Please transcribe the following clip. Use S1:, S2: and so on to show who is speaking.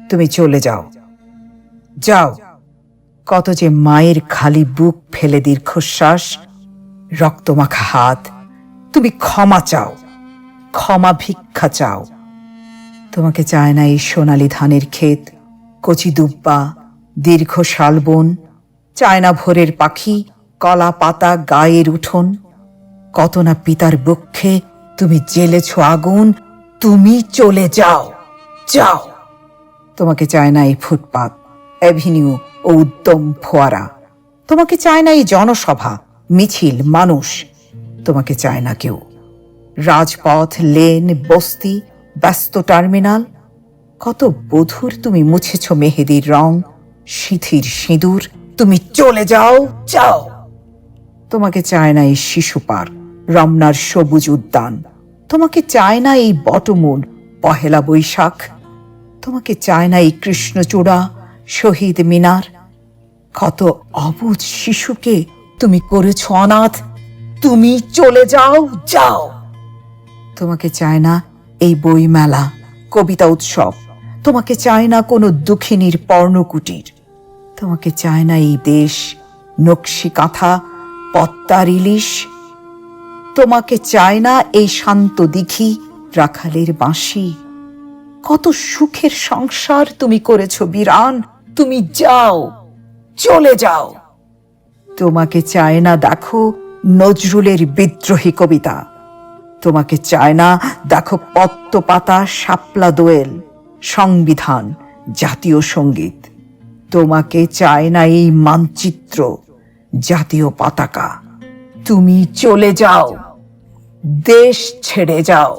S1: তুমি চলে যাও, যাও। কত যে মায়ের খালি বুক ফেলে দীর্ঘশ্বাস, রক্তমাখা হাত, তুমি ক্ষমা চাও, ক্ষমা ভিক্ষা চাও। তোমাকে চায় না এই সোনালি ধানের ক্ষেত, কচি দুব্বা, দীর্ঘ শালবন, চায় না ভোরের পাখি, কলা পাতা গায়ের উঠোন। কত না পিতার বক্ষে তুমি জ্বেলেছ আগুন, তুমি চলে যাও, যাও। তোমাকে চায় না এই ফুটপাত, অ্যাভিনিউ ও উদ্যম ফোয়ারা। তোমাকে চায় না এই জনসভা, মিছিল, মানুষ। তোমাকে চায় না কেউ। রাজপথ, লেন, বস্তি, ব্যস্ত টার্মিনাল, কত বধুর তুমি মুছেছ মেহেদির রং, সিঁথির সিঁদুর। তুমি চলে যাও, যাও। তোমাকে চায় না এই শিশু পার্ক, রমনার সবুজ উদ্যান। তোমাকে চায় না এই বটমূল, পহেলা বৈশাখ। তোমাকে চায় না এই কৃষ্ণচূড়া, শহীদ মিনার। কত অবুঝ শিশুকে তুমি করেছ অনাথ। তুমি চলে যাও, যাও। তোমাকে চায় না এই বইমেলা, কবিতা উৎসব। তোমাকে চায় না কোনো দুঃখিনীর পর্ণকুটির। তোমাকে চায় না এই দেশ, নকশি কাঁথা, পদ্মার ইলিশ। তোমাকে চায় না এই শান্ত দিঘি, রাখালের বাঁশি। কত সুখের সংসার তুমি করেছ বিরান। তুমি যাও, চলে যাও। তোমাকে চায় না দেখো নজরুলের বিদ্রোহী কবিতা। তোমাকে চায় না দেখো পদ্ম পাতা, শাপলা দোয়েল, সংবিধান, জাতীয় সঙ্গীত। তোমাকে চায় না এই মানচিত্র, জাতীয় পতাকা। তুমি চলে যাও, দেশ ছেড়ে যাও।